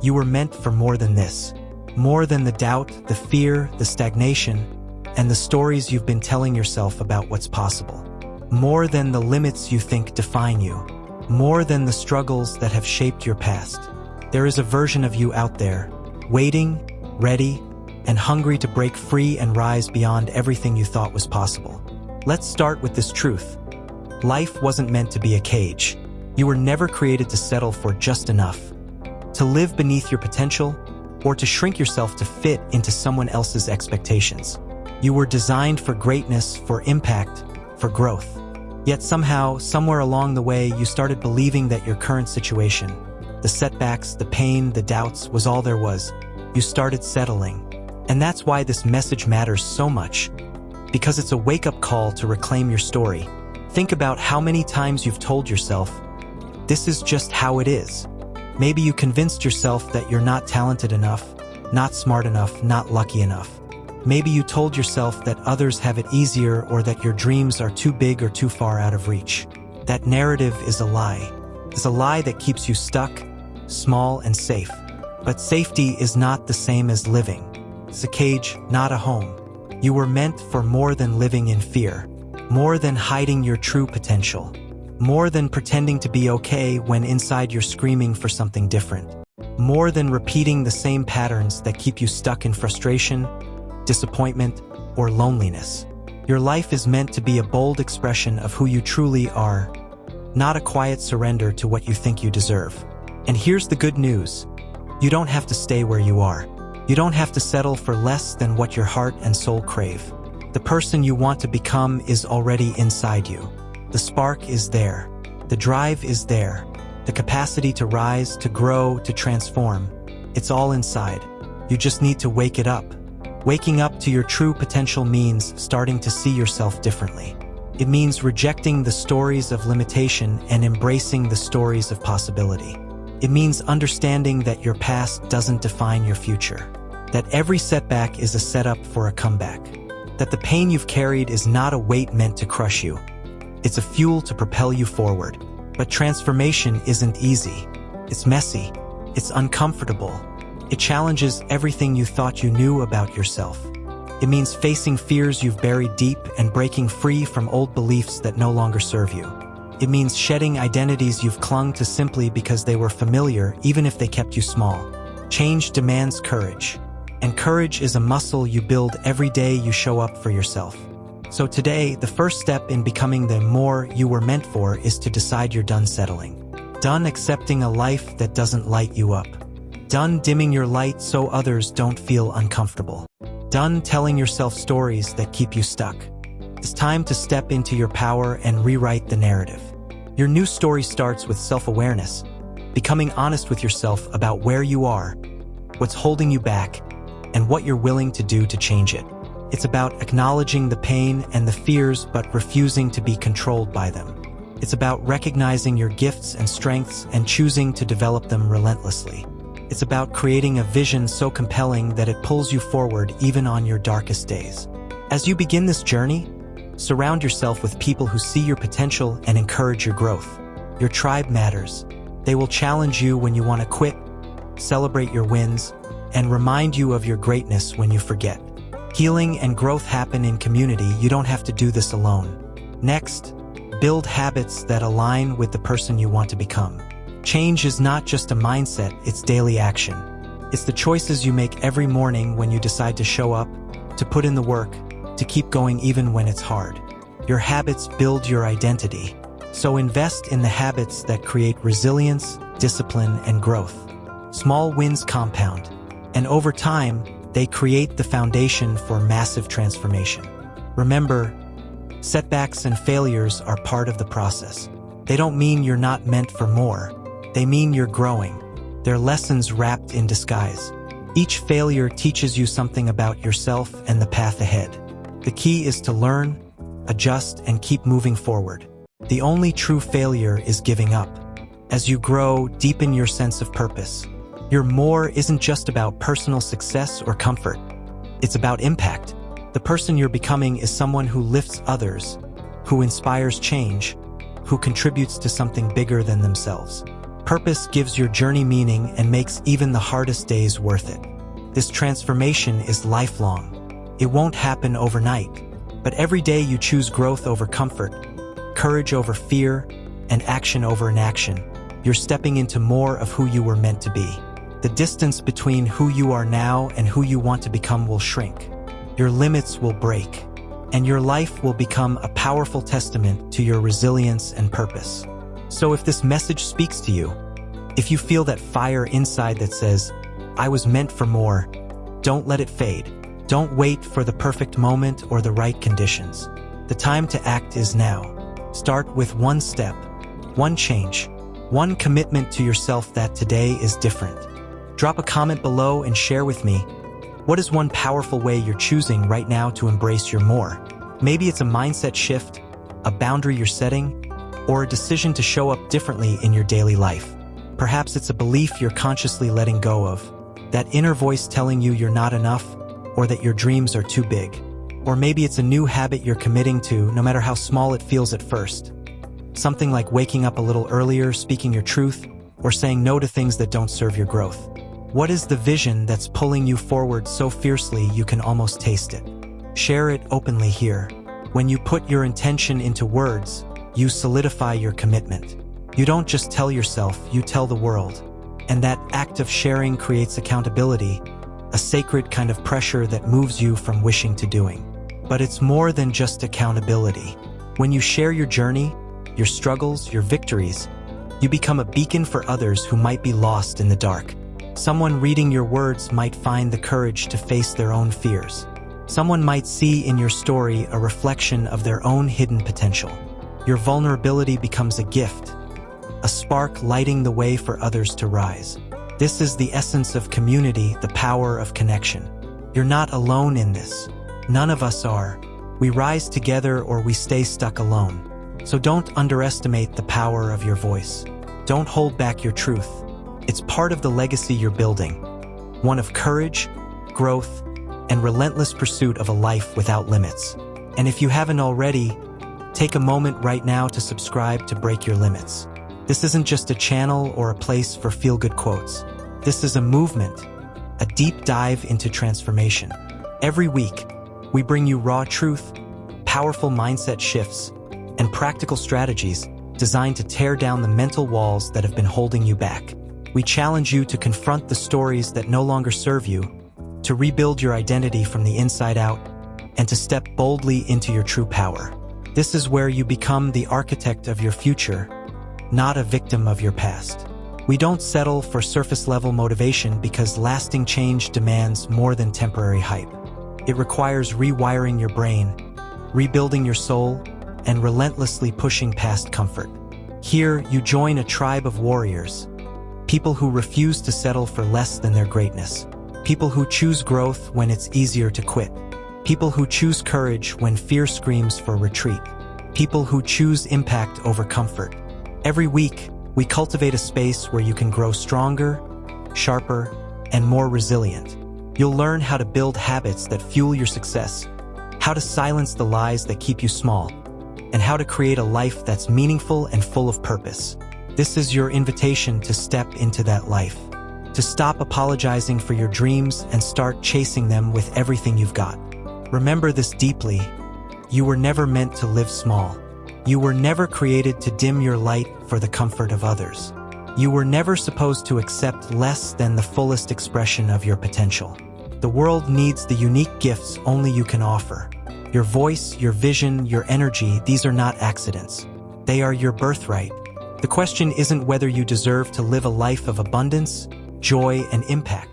You were meant for more than this. More than the doubt, the fear, the stagnation, and the stories you've been telling yourself about what's possible. More than the limits you think define you. More than the struggles that have shaped your past. There is a version of you out there, waiting, ready, and hungry to break free and rise beyond everything you thought was possible. Let's start with this truth. Life wasn't meant to be a cage. You were never created to settle for just enough, to live beneath your potential, or to shrink yourself to fit into someone else's expectations. You were designed for greatness, for impact, for growth. Yet somehow, somewhere along the way, you started believing that your current situation, the setbacks, the pain, the doubts, was all there was. You started settling. And that's why this message matters so much. Because it's a wake-up call to reclaim your story. Think about how many times you've told yourself, this is just how it is. Maybe you convinced yourself that you're not talented enough, not smart enough, not lucky enough. Maybe you told yourself that others have it easier or that your dreams are too big or too far out of reach. That narrative is a lie. It's a lie that keeps you stuck, small and safe. But safety is not the same as living. It's a cage, not a home. You were meant for more than living in fear, more than hiding your true potential, more than pretending to be okay when inside you're screaming for something different, more than repeating the same patterns that keep you stuck in frustration, disappointment, or loneliness. Your life is meant to be a bold expression of who you truly are, not a quiet surrender to what you think you deserve. And here's the good news. You don't have to stay where you are. You don't have to settle for less than what your heart and soul crave. The person you want to become is already inside you. The spark is there. The drive is there. The capacity to rise, to grow, to transform. It's all inside. You just need to wake it up. Waking up to your true potential means starting to see yourself differently. It means rejecting the stories of limitation and embracing the stories of possibility. It means understanding that your past doesn't define your future, that every setback is a setup for a comeback, that the pain you've carried is not a weight meant to crush you. It's a fuel to propel you forward. But transformation isn't easy. It's messy. It's uncomfortable. It challenges everything you thought you knew about yourself. It means facing fears you've buried deep and breaking free from old beliefs that no longer serve you. It means shedding identities you've clung to simply because they were familiar, even if they kept you small. Change demands courage. And courage is a muscle you build every day you show up for yourself. So today, the first step in becoming the more you were meant for is to decide you're done settling. Done accepting a life that doesn't light you up. Done dimming your light so others don't feel uncomfortable. Done telling yourself stories that keep you stuck. It's time to step into your power and rewrite the narrative. Your new story starts with self-awareness, becoming honest with yourself about where you are, what's holding you back, and what you're willing to do to change it. It's about acknowledging the pain and the fears but refusing to be controlled by them. It's about recognizing your gifts and strengths and choosing to develop them relentlessly. It's about creating a vision so compelling that it pulls you forward even on your darkest days. As you begin this journey, surround yourself with people who see your potential and encourage your growth. Your tribe matters. They will challenge you when you want to quit, celebrate your wins, and remind you of your greatness when you forget. Healing and growth happen in community. You don't have to do this alone. Next, build habits that align with the person you want to become. Change is not just a mindset, it's daily action. It's the choices you make every morning when you decide to show up, to put in the work, to keep going even when it's hard. Your habits build your identity. So invest in the habits that create resilience, discipline, and growth. Small wins compound, and over time, they create the foundation for massive transformation. Remember, setbacks and failures are part of the process. They don't mean you're not meant for more. They mean you're growing. They're lessons wrapped in disguise. Each failure teaches you something about yourself and the path ahead. The key is to learn, adjust, and keep moving forward. The only true failure is giving up. As you grow, deepen your sense of purpose. Your more isn't just about personal success or comfort. It's about impact. The person you're becoming is someone who lifts others, who inspires change, who contributes to something bigger than themselves. Purpose gives your journey meaning and makes even the hardest days worth it. This transformation is lifelong. It won't happen overnight, but every day you choose growth over comfort, courage over fear, and action over inaction, you're stepping into more of who you were meant to be. The distance between who you are now and who you want to become will shrink. Your limits will break, and your life will become a powerful testament to your resilience and purpose. So if this message speaks to you, if you feel that fire inside that says, "I was meant for more," don't let it fade. Don't wait for the perfect moment or the right conditions. The time to act is now. Start with one step, one change, one commitment to yourself that today is different. Drop a comment below and share with me, what is one powerful way you're choosing right now to embrace your more? Maybe it's a mindset shift, a boundary you're setting, or a decision to show up differently in your daily life. Perhaps it's a belief you're consciously letting go of, that inner voice telling you you're not enough, or that your dreams are too big. Or maybe it's a new habit you're committing to, no matter how small it feels at first. Something like waking up a little earlier, speaking your truth, or saying no to things that don't serve your growth. What is the vision that's pulling you forward so fiercely you can almost taste it? Share it openly here. When you put your intention into words, you solidify your commitment. You don't just tell yourself, you tell the world. And that act of sharing creates accountability, a sacred kind of pressure that moves you from wishing to doing. But it's more than just accountability. When you share your journey, your struggles, your victories, you become a beacon for others who might be lost in the dark. Someone reading your words might find the courage to face their own fears. Someone might see in your story a reflection of their own hidden potential. Your vulnerability becomes a gift, a spark lighting the way for others to rise. This is the essence of community, the power of connection. You're not alone in this. None of us are. We rise together or we stay stuck alone. So don't underestimate the power of your voice. Don't hold back your truth. It's part of the legacy you're building, one of courage, growth, and relentless pursuit of a life without limits. And if you haven't already, take a moment right now to subscribe to Break Your Limits. This isn't just a channel or a place for feel-good quotes. This is a movement, a deep dive into transformation. Every week, we bring you raw truth, powerful mindset shifts, and practical strategies designed to tear down the mental walls that have been holding you back. We challenge you to confront the stories that no longer serve you, to rebuild your identity from the inside out, and to step boldly into your true power. This is where you become the architect of your future, not a victim of your past. We don't settle for surface-level motivation because lasting change demands more than temporary hype. It requires rewiring your brain, rebuilding your soul, and relentlessly pushing past comfort. Here, you join a tribe of warriors, people who refuse to settle for less than their greatness, people who choose growth when it's easier to quit, people who choose courage when fear screams for retreat, people who choose impact over comfort. Every week, we cultivate a space where you can grow stronger, sharper, and more resilient. You'll learn how to build habits that fuel your success, how to silence the lies that keep you small, and how to create a life that's meaningful and full of purpose. This is your invitation to step into that life, to stop apologizing for your dreams and start chasing them with everything you've got. Remember this deeply. You were never meant to live small. You were never created to dim your light for the comfort of others. You were never supposed to accept less than the fullest expression of your potential. The world needs the unique gifts only you can offer. Your voice, your vision, your energy, these are not accidents. They are your birthright. The question isn't whether you deserve to live a life of abundance, joy, and impact.